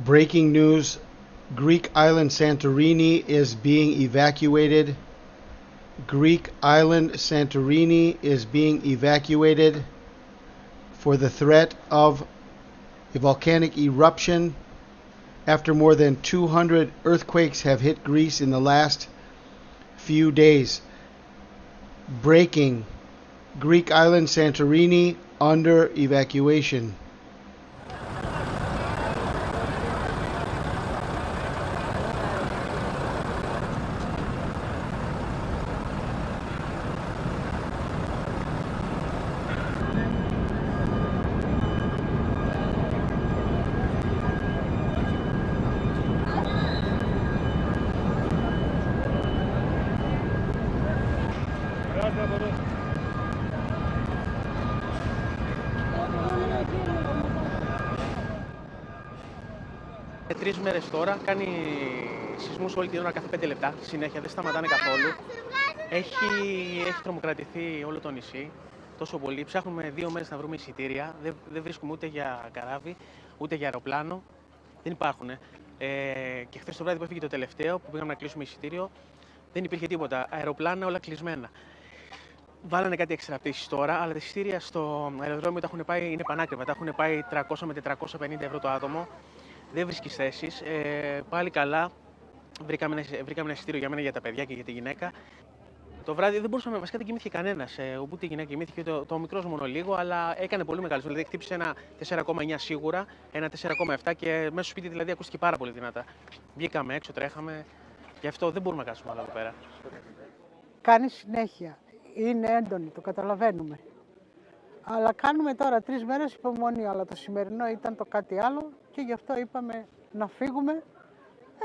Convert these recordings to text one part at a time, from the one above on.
Breaking news, Greek island Santorini is being evacuated. Greek island Santorini is being evacuated for the threat of a volcanic eruption after more than 200 earthquakes have hit Greece in the last few days. Breaking, Greek island Santorini under evacuation. Τρεις μέρες τώρα, κάνει σεισμούς όλη την ώρα κάθε 5 λεπτά, συνέχεια, δεν σταματάνε καθόλου. Έχει τρομοκρατηθεί όλο το νησί, τόσο πολύ. Ψάχνουμε 2 μέρες να βρούμε εισιτήρια, δεν βρίσκουμε ούτε για καράβι, ούτε για αεροπλάνο. Δεν υπάρχουν. Και χθες το βράδυ που έφυγε το τελευταίο, που πήγαμε να κλείσουμε εισιτήριο, δεν υπήρχε τίποτα. Αεροπλάνα όλα κλεισμένα. Βάλανε κάτι έξτρα πτήσεις τώρα, αλλά τα εισιτήρια στο αεροδρόμιο είναι πανάκριβα. Τα έχουν πάει 300 με 450 ευρώ το άτομο. Δεν βρίσκεις θέσεις. Πάλι καλά. Βρήκαμε ένα εισιτήριο για μένα, για τα παιδιά και για τη γυναίκα. Το βράδυ δεν μπορούσαμε, βασικά δεν κοιμήθηκε κανένας. Ούτε η γυναίκα κοιμήθηκε, το μικρός μόνο λίγο, αλλά έκανε πολύ μεγάλο. Δηλαδή χτύπησε ένα 4,9 σίγουρα, ένα 4,7 και μέσα στο σπίτι δηλαδή ακούστηκε πάρα πολύ δυνατά. Βγήκαμε έξω, τρέχαμε. Γι' αυτό δεν μπορούμε να κάτσουμε άλλο εδώ πέρα. Κάνει συνέχεια. Είναι έντονη, το καταλαβαίνουμε. Αλλά κάνουμε τώρα 3 μέρες υπομονή, αλλά το σημερινό ήταν το κάτι άλλο και γι' αυτό είπαμε να φύγουμε,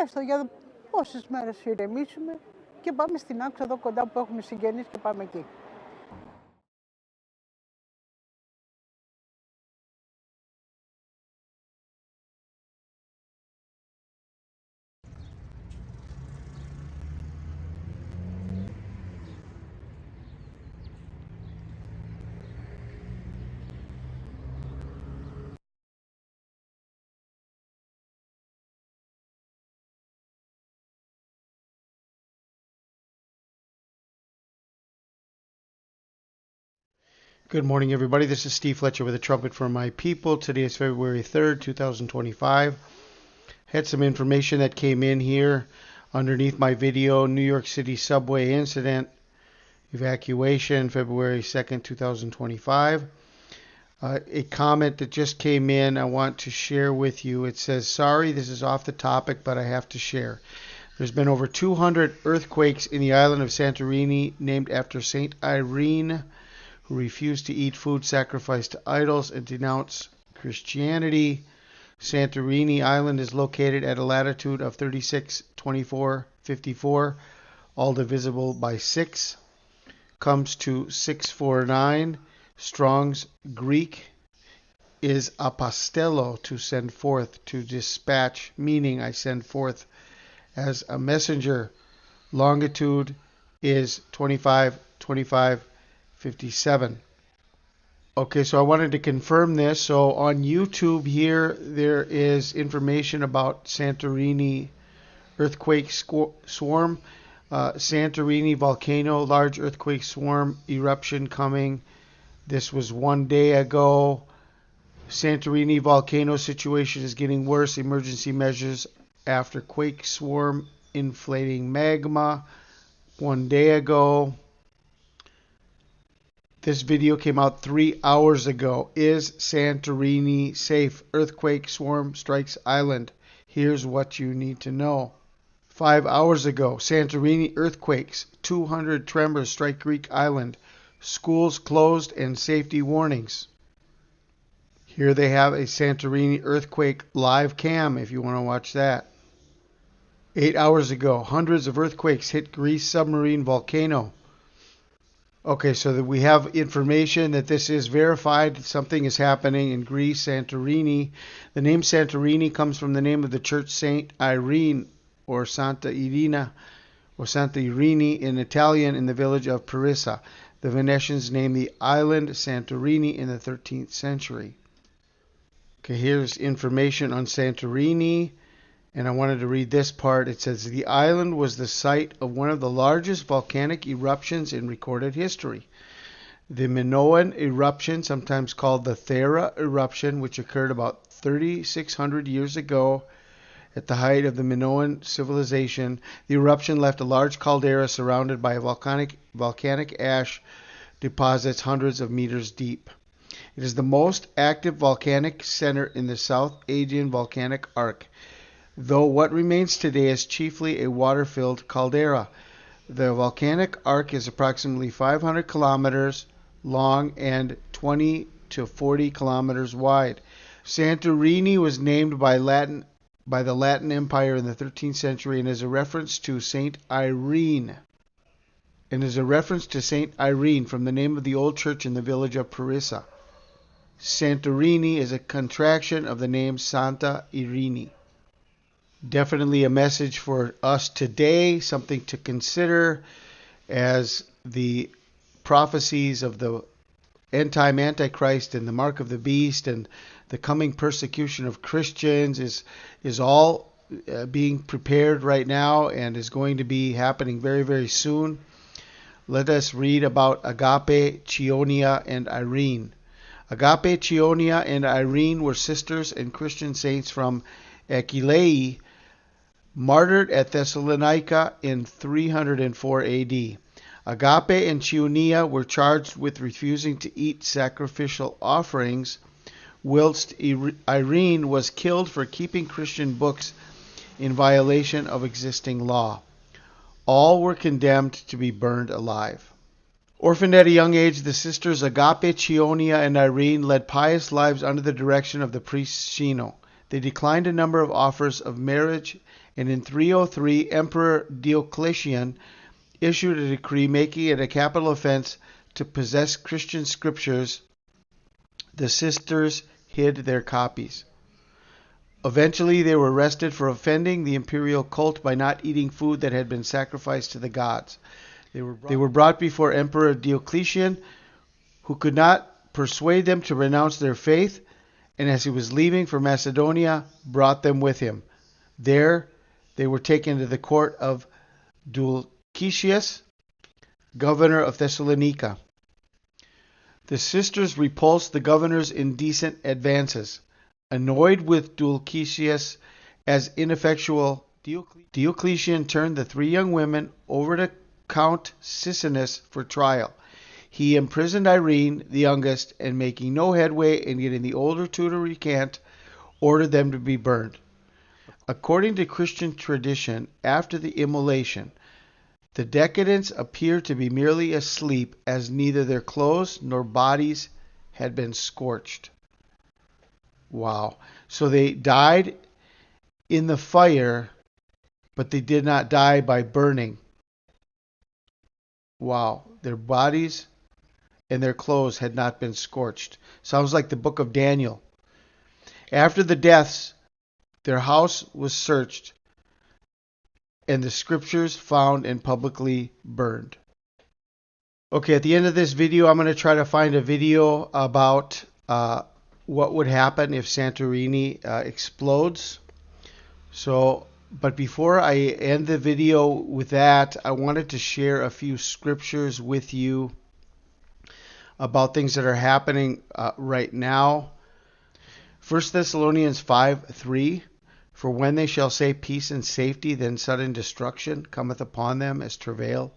έστω για πόσες μέρες ηρεμήσουμε και πάμε στην άξο εδώ κοντά που έχουμε συγγενείς και πάμε εκεί. Good morning, everybody. This is Steve Fletcher with a trumpet for my people. Today is February 3rd, 2025. Had some information that came in here underneath my video. New York City subway incident, evacuation, February 2nd, 2025. A comment that just came in I want to share with you. It says, sorry, this is off the topic, but I have to share. There's been over 200 earthquakes in the island of Santorini, named after Saint Irene, who refused to eat food sacrificed to idols and denounce Christianity. Santorini Island is located at a latitude of 36.24.54, all divisible by 6, comes to 649. Strong's Greek is apostello, to send forth, to dispatch, meaning I send forth as a messenger. Longitude is 25.25.57. Okay, so I wanted to confirm this. So on YouTube here, there is information about Santorini earthquake swarm. Santorini volcano, large earthquake swarm, eruption coming. This was 1 day ago. Santorini volcano situation is getting worse. Emergency measures after quake swarm, inflating magma. 1 day ago. This video came out 3 hours ago. Is Santorini safe? Earthquake swarm strikes island. Here's what you need to know. 5 hours ago, Santorini earthquakes. 200 tremors strike Greek island. Schools closed and safety warnings. Here they have a Santorini earthquake live cam if you want to watch that. 8 hours ago, hundreds of earthquakes hit Greece submarine volcano. Okay, so that we have information that this is verified. Something is happening in Greece, Santorini. The name Santorini comes from the name of the church Saint Irene, or Santa Irina, or Santa Irene in Italian, in the village of Parissa. The Venetians named the island Santorini in the 13th century. Okay, here's information on Santorini, and I wanted to read this part. It says, the island was the site of one of the largest volcanic eruptions in recorded history. The Minoan eruption, sometimes called the Thera eruption, which occurred about 3,600 years ago at the height of the Minoan civilization. The eruption left a large caldera surrounded by volcanic ash deposits hundreds of meters deep. It is the most active volcanic center in the South Asian volcanic arc, though what remains today is chiefly a water-filled caldera. The volcanic arc is approximately 500 kilometers long and 20 to 40 kilometers wide. Santorini was named by the Latin Empire in the 13th century and is a reference to Saint Irene. From the name of the old church in the village of Parissa. Santorini is a contraction of the name Santa Irene. Definitely a message for us today, something to consider as the prophecies of the end-time Antichrist and the mark of the beast and the coming persecution of Christians is all being prepared right now and is going to be happening very, very soon. Let us read about Agape, Chionia, and Irene. Agape, Chionia, and Irene were sisters and Christian saints from Aquileia, martyred at Thessalonica in 304 AD. Agape and Chionia were charged with refusing to eat sacrificial offerings, whilst Irene was killed for keeping Christian books in violation of existing law. All were condemned to be burned alive. Orphaned at a young age, the sisters Agape, Chionia, and Irene led pious lives under the direction of the priest Shino. They declined a number of offers of marriage, and in 303, Emperor Diocletian issued a decree making it a capital offense to possess Christian scriptures. The sisters hid their copies. Eventually, they were arrested for offending the imperial cult by not eating food that had been sacrificed to the gods. They were brought before Emperor Diocletian, who could not persuade them to renounce their faith, and as he was leaving for Macedonia, brought them with him. There, they were taken to the court of Dulcicius, governor of Thessalonica. The sisters repulsed the governor's indecent advances. Annoyed with Dulcicius as ineffectual, Diocletian turned the three young women over to Count Sisinus for trial. He imprisoned Irene, the youngest, and making no headway in getting the older two to recant, ordered them to be burned. According to Christian tradition, after the immolation, the decadents appeared to be merely asleep, as neither their clothes nor bodies had been scorched. Wow. So they died in the fire, but they did not die by burning. Wow. Their bodies and their clothes had not been scorched. Sounds like the book of Daniel. After the deaths, their house was searched, and the scriptures found and publicly burned. Okay, at the end of this video, I'm going to try to find a video about what would happen if Santorini explodes. But before I end the video with that, I wanted to share a few scriptures with you about things that are happening right now. 1 Thessalonians 5:3, for when they shall say peace and safety, then sudden destruction cometh upon them as travail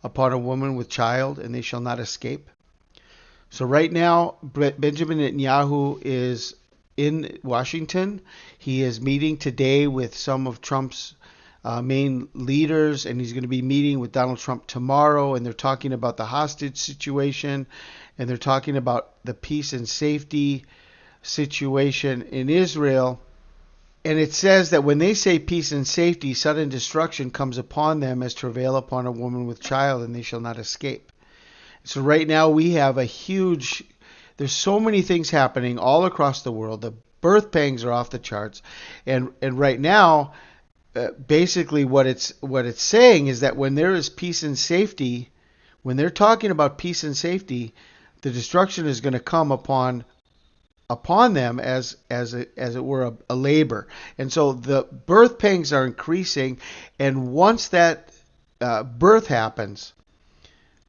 upon a woman with child, and they shall not escape. So right now, Benjamin Netanyahu is in Washington. He is meeting today with some of Trump's main leaders, and he's going to be meeting with Donald Trump tomorrow, and they're talking about the hostage situation, and they're talking about the peace and safety situation in Israel. And it says that when they say peace and safety, sudden destruction comes upon them as travail upon a woman with child, and they shall not escape. So right now we have there's so many things happening all across the world. The birth pangs are off the charts. And right now, basically what it's saying is that when there is peace and safety, when they're talking about peace and safety, the destruction is going to come upon upon them as it were a labor. And so the birth pangs are increasing, and once that birth happens,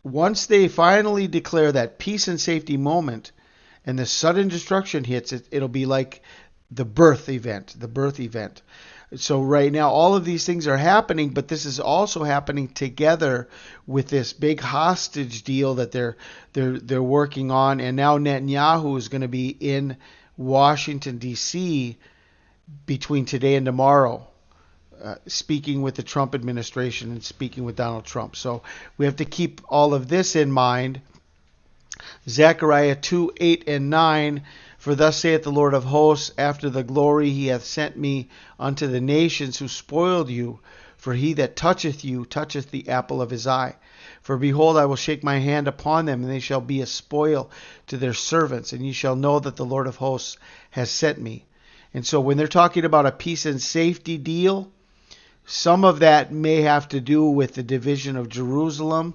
once they finally declare that peace and safety moment and the sudden destruction hits, it'll be like the birth event. So right now all of these things are happening, but this is also happening together with this big hostage deal that they're working on. And now Netanyahu is going to be in Washington D.C. between today and tomorrow, speaking with the Trump administration and speaking with Donald Trump. So we have to keep all of this in mind. Zechariah 2:8-9. For thus saith the Lord of hosts, after the glory he hath sent me unto the nations who spoiled you. For he that toucheth you toucheth the apple of his eye. For behold, I will shake my hand upon them, and they shall be a spoil to their servants, and ye shall know that the Lord of hosts has sent me. And so when they're talking about a peace and safety deal, some of that may have to do with the division of Jerusalem,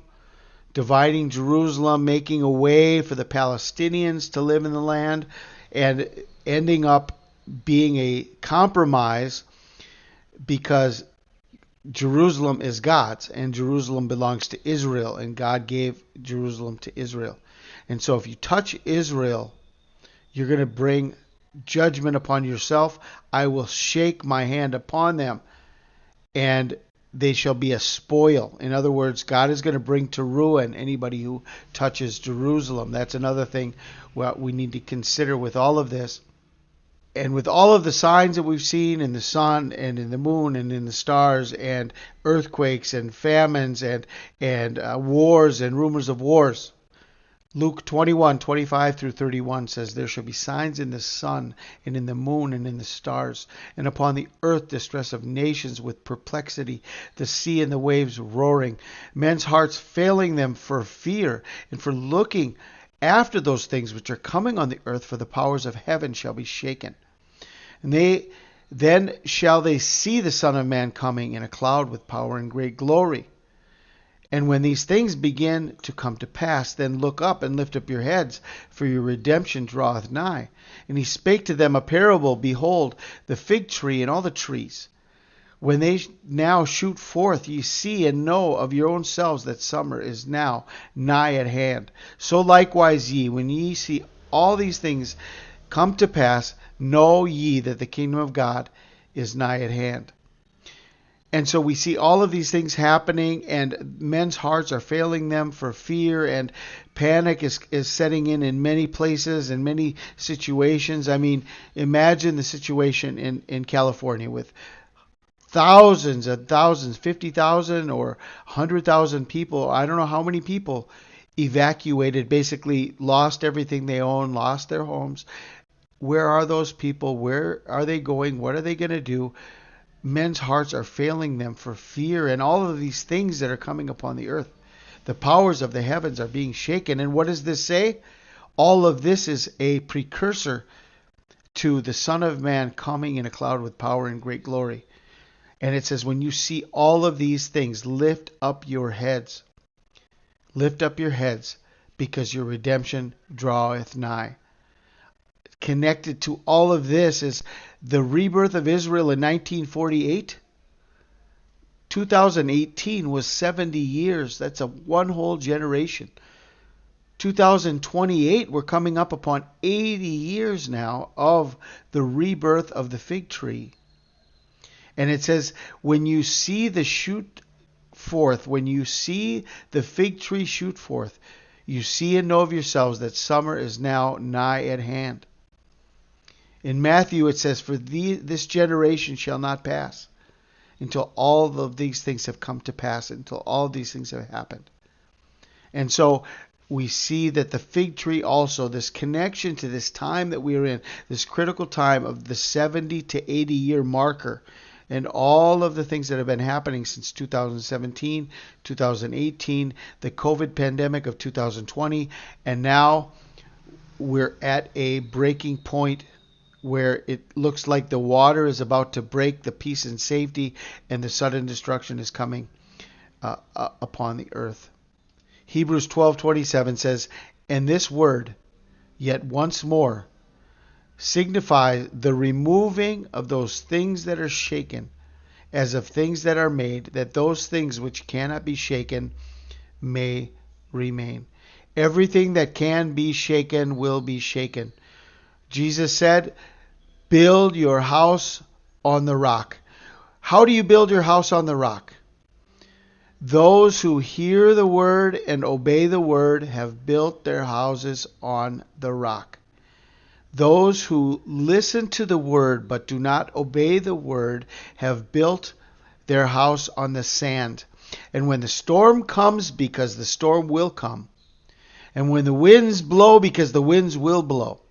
dividing Jerusalem, making a way for the Palestinians to live in the land, and ending up being a compromise because Jerusalem is God's and Jerusalem belongs to Israel, and God gave Jerusalem to Israel. And so if you touch Israel, you're going to bring judgment upon yourself. I will shake my hand upon them, and they shall be a spoil. In other words, God is going to bring to ruin anybody who touches Jerusalem. That's another thing what we need to consider with all of this. And with all of the signs that we've seen in the sun and in the moon and in the stars, and earthquakes and famines and wars and rumors of wars, Luke 21:25-31 says, there shall be signs in the sun and in the moon and in the stars, and upon the earth distress of nations with perplexity, the sea and the waves roaring, men's hearts failing them for fear and for looking after those things which are coming on the earth, for the powers of heaven shall be shaken. And then shall they see the Son of Man coming in a cloud with power and great glory. And when these things begin to come to pass, then look up and lift up your heads, for your redemption draweth nigh. And he spake to them a parable. Behold, the fig tree and all the trees. When they now shoot forth, ye see and know of your own selves that summer is now nigh at hand. So likewise ye, when ye see all these things come to pass, know ye that the kingdom of God is nigh at hand. And so we see all of these things happening, and men's hearts are failing them for fear, and panic is setting in many places and many situations. I mean, imagine the situation in California with thousands and thousands, 50,000 or 100,000 people. I don't know how many people evacuated, basically lost everything they own, lost their homes. Where are those people? Where are they going? What are they going to do? Men's hearts are failing them for fear, and all of these things that are coming upon the earth. The powers of the heavens are being shaken. And what does this say? All of this is a precursor to the Son of Man coming in a cloud with power and great glory. And it says, when you see all of these things, lift up your heads. Lift up your heads, because your redemption draweth nigh. Connected to all of this is the rebirth of Israel in 1948. 2018 was 70 years. That's one whole generation. 2028, we're coming up upon 80 years now of the rebirth of the fig tree. And it says, when you see the shoot forth, when you see the fig tree shoot forth, you see and know of yourselves that summer is now nigh at hand. In Matthew it says, for this generation shall not pass until all of these things have come to pass, until all of these things have happened. And so we see that the fig tree also, this connection to this time that we are in, this critical time of the 70 to 80 year marker, and all of the things that have been happening since 2017, 2018, the COVID pandemic of 2020, and now we're at a breaking point where it looks like the water is about to break, the peace and safety, and the sudden destruction is coming upon the earth. Hebrews 12:27 says, and this word, yet once more, signify the removing of those things that are shaken, as of things that are made, that those things which cannot be shaken may remain. Everything that can be shaken will be shaken. Jesus said, build your house on the rock. How do you build your house on the rock? Those who hear the word and obey the word have built their houses on the rock. Those who listen to the word but do not obey the word have built their house on the sand. And when the storm comes, because the storm will come, and when the winds blow, because the winds will blow,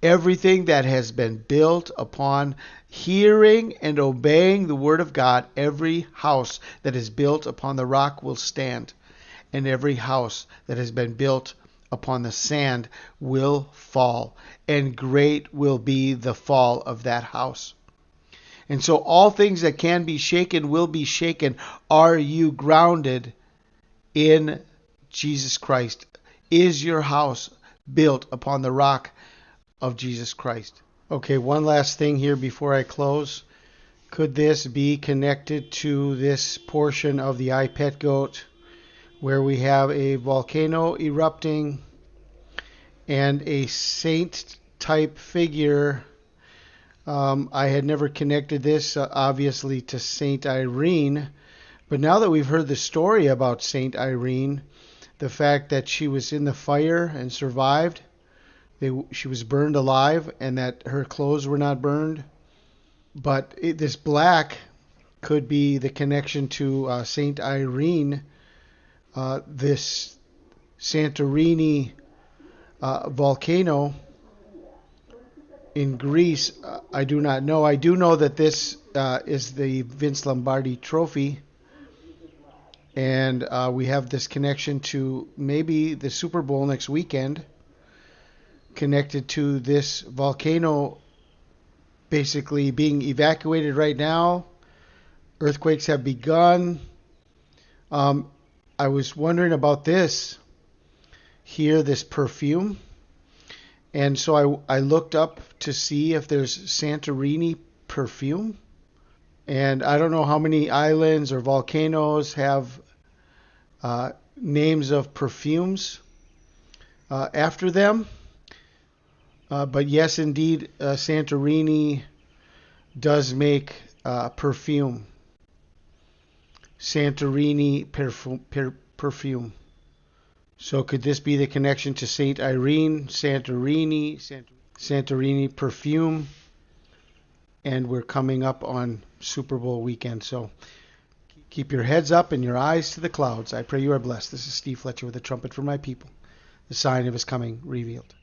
everything that has been built upon hearing and obeying the word of God, every house that is built upon the rock will stand, and every house that has been built upon the sand will fall, and great will be the fall of that house. And so all things that can be shaken will be shaken. Are you grounded in Jesus Christ? Is your house built upon the rock of Jesus Christ? Okay, one last thing here before I close. Could this be connected to this portion of the I Pet Goat, where we have a volcano erupting and a saint type figure? I had never connected this, obviously, to Saint Irene, but now that we've heard the story about Saint Irene, the fact that she was in the fire and survived, she was burned alive, and that her clothes were not burned. But this black could be the connection to Saint Irene, this Santorini volcano in Greece. I do not know. I do know that this is the Vince Lombardi Trophy, and we have this connection to maybe the Super Bowl next weekend, connected to this volcano basically being evacuated right now. Earthquakes have begun. I was wondering about this here, this perfume. And so I looked up to see if there's Santorini perfume. And I don't know how many islands or volcanoes have names of perfumes after them. But yes, indeed, Santorini does make perfume. Santorini perfume. So could this be the connection to Saint Irene, Santorini perfume? And we're coming up on Super Bowl weekend. So keep your heads up and your eyes to the clouds. I pray you are blessed. This is Steve Fletcher with a trumpet for my people, the sign of his coming revealed.